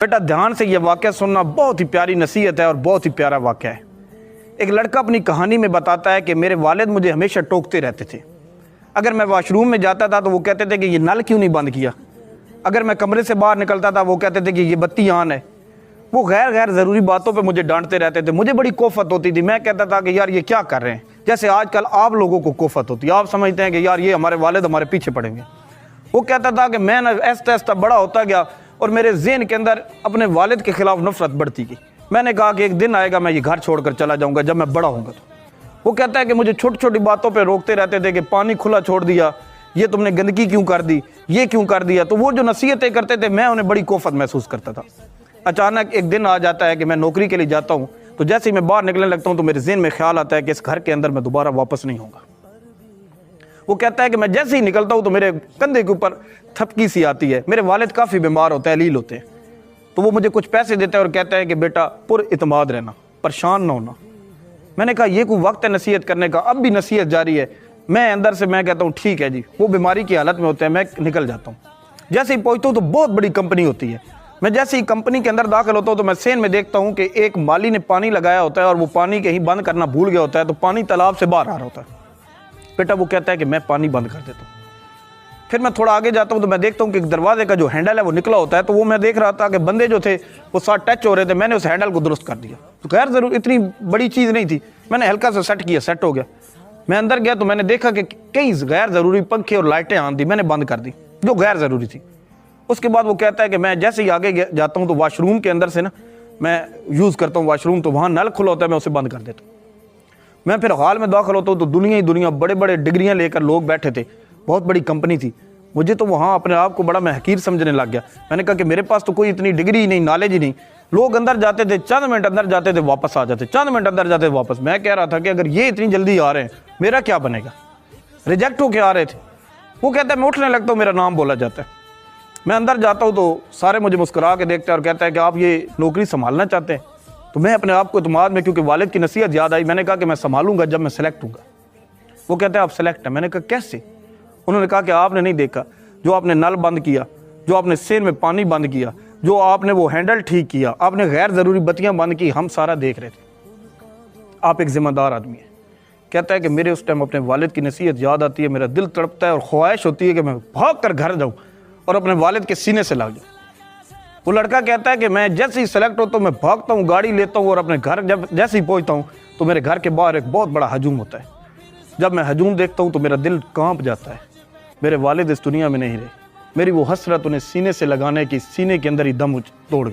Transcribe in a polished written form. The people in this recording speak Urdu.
بیٹا دھیان سے یہ واقعہ سننا، بہت ہی پیاری نصیحت ہے اور بہت ہی پیارا واقعہ ہے۔ ایک لڑکا اپنی کہانی میں بتاتا ہے کہ میرے والد مجھے ہمیشہ ٹوکتے رہتے تھے۔ اگر میں واش روم میں جاتا تھا تو وہ کہتے تھے کہ یہ نل کیوں نہیں بند کیا۔ اگر میں کمرے سے باہر نکلتا تھا وہ کہتے تھے کہ یہ بتی آن ہے۔ وہ غیر ضروری باتوں پہ مجھے ڈانٹتے رہتے تھے۔ مجھے بڑی کوفت ہوتی تھی۔ میں کہتا تھا کہ یار یہ کیا کر رہے ہیں، جیسے آج کل آپ لوگوں کو کوفت ہوتی ہے، آپ سمجھتے ہیں کہ یار یہ ہمارے والد ہمارے پیچھے پڑیں گے۔ وہ کہتا تھا کہ میں نا ایستا ایستا بڑا ہوتا گیا اور میرے ذہن کے اندر اپنے والد کے خلاف نفرت بڑھتی گئی۔ میں نے کہا کہ ایک دن آئے گا میں یہ گھر چھوڑ کر چلا جاؤں گا جب میں بڑا ہوں گا۔ تو وہ کہتا ہے کہ مجھے چھوٹی چھوٹی باتوں پہ روکتے رہتے تھے کہ پانی کھلا چھوڑ دیا، یہ تم نے گندگی کیوں کر دی، یہ کیوں کر دیا۔ تو وہ جو نصیحتیں کرتے تھے میں انہیں بڑی کوفت محسوس کرتا تھا۔ اچانک ایک دن آ جاتا ہے کہ میں نوکری کے لیے جاتا ہوں، تو جیسے ہی میں باہر نکلنے لگتا ہوں تو میرے ذہن میں خیال آتا ہے کہ اس گھر کے اندر میں دوبارہ واپس نہیں ہوں گا۔ وہ کہتا ہے کہ میں جیسے ہی نکلتا ہوں تو میرے کندھے کے اوپر تھپکی سی آتی ہے۔ میرے والد کافی بیمار ہوتے ہیں، علیل ہوتے ہیں، تو وہ مجھے کچھ پیسے دیتے ہیں اور کہتا ہے کہ بیٹا پر اعتماد رہنا، پریشان نہ ہونا۔ میں نے کہا یہ کوئی وقت ہے نصیحت کرنے کا، اب بھی نصیحت جاری ہے۔ میں اندر سے میں کہتا ہوں ٹھیک ہے جی۔ وہ بیماری کی حالت میں ہوتے ہیں، میں نکل جاتا ہوں۔ جیسے ہی پہنچتا ہوں تو بہت بڑی کمپنی ہوتی ہے۔ میں جیسے ہی کمپنی کے اندر داخل ہوتا ہوں تو میں سین میں دیکھتا ہوں کہ ایک مالی نے پانی لگایا ہوتا ہے اور وہ پانی کہیں بند کرنا بھول گیا ہوتا ہے، تو پانی تالاب سے باہر آ رہا ہوتا ہے۔ بیٹا وہ کہتا ہے کہ میں پانی بند کر دیتا ہوں۔ پھر میں تھوڑا آگے جاتا ہوں تو میں دیکھتا ہوں کہ ایک دروازے کا جو ہینڈل ہے وہ نکلا ہوتا ہے، تو وہ میں دیکھ رہا تھا کہ بندے جو تھے وہ ساتھ ٹچ ہو رہے تھے، میں نے اس ہینڈل کو درست کر دیا۔ تو غیر ضرور اتنی بڑی چیز نہیں تھی، میں نے ہلکا سا سیٹ کیا، سیٹ ہو گیا۔ میں اندر گیا تو میں نے دیکھا کہ کئی غیر ضروری پنکھے اور لائٹیں آن دی، میں نے بند کر دی جو غیر ضروری تھی۔ اس کے بعد وہ کہتا ہے کہ میں جیسے ہی آگے جاتا ہوں تو واش روم کے اندر سے نا میں یوز کرتا ہوں واش روم، تو وہاں نل کھلا ہوتا ہے، میں اسے بند کر دیتا ہوں۔ میں پھر ہال میں داخل ہوتا ہوں تو دنیا ہی دنیا بڑے بڑے ڈگریاں لے کر لوگ بیٹھے تھے، بہت بڑی کمپنی تھی۔ مجھے تو وہاں اپنے آپ کو بڑا میں حقیر سمجھنے لگ گیا۔ میں نے کہا کہ میرے پاس تو کوئی اتنی ڈگری ہی نہیں، نالج ہی نہیں۔ لوگ اندر جاتے تھے، چند منٹ اندر جاتے تھے واپس آ جاتے، چند منٹ اندر جاتے واپس۔ میں کہہ رہا تھا کہ اگر یہ اتنی جلدی آ رہے ہیں میرا کیا بنے گا، ریجیکٹ ہو کے آ رہے تھے۔ وہ کہتا ہے میں اٹھنے لگتا ہوں میرا نام بولا جاتا ہے۔ میں اندر جاتا ہوں تو سارے مجھے مسکرا کے دیکھتے ہیں اور کہتا ہے کہ آپ یہ نوکری سنبھالنا چاہتے ہیں۔ تو میں اپنے آپ کو اعتماد میں، کیونکہ والد کی نصیحت یاد آئی، میں نے کہا کہ میں سنبھالوں گا جب میں سلیکٹ ہوں گا۔ وہ کہتے ہیں آپ سلیکٹ ہیں۔ میں نے کہا کیسے؟ انہوں نے کہا کہ آپ نے نہیں دیکھا، جو آپ نے نل بند کیا، جو آپ نے سین میں پانی بند کیا، جو آپ نے وہ ہینڈل ٹھیک کیا، آپ نے غیر ضروری بتیاں بند کی، ہم سارا دیکھ رہے تھے۔ آپ ایک ذمہ دار آدمی ہیں۔ کہتا ہے کہ میرے اس ٹائم اپنے والد کی نصیحت یاد آتی ہے، میرا دل تڑپتا ہے اور خواہش ہوتی ہے کہ میں بھاگ کر گھر جاؤں اور اپنے والد کے سینے سے لگ جاؤں۔ وہ لڑکا کہتا ہے کہ میں جیسے ہی سلیکٹ ہوتا ہوں میں بھاگتا ہوں، گاڑی لیتا ہوں اور اپنے گھر جیسے ہی پہنچتا ہوں تو میرے گھر کے باہر ایک بہت بڑا ہجوم ہوتا ہے۔ جب میں ہجوم دیکھتا ہوں تو میرا دل کانپ جاتا ہے۔ میرے والد اس دنیا میں نہیں رہے، میری وہ حسرت انہیں سینے سے لگانے کی سینے کے اندر ہی دم توڑ گئی۔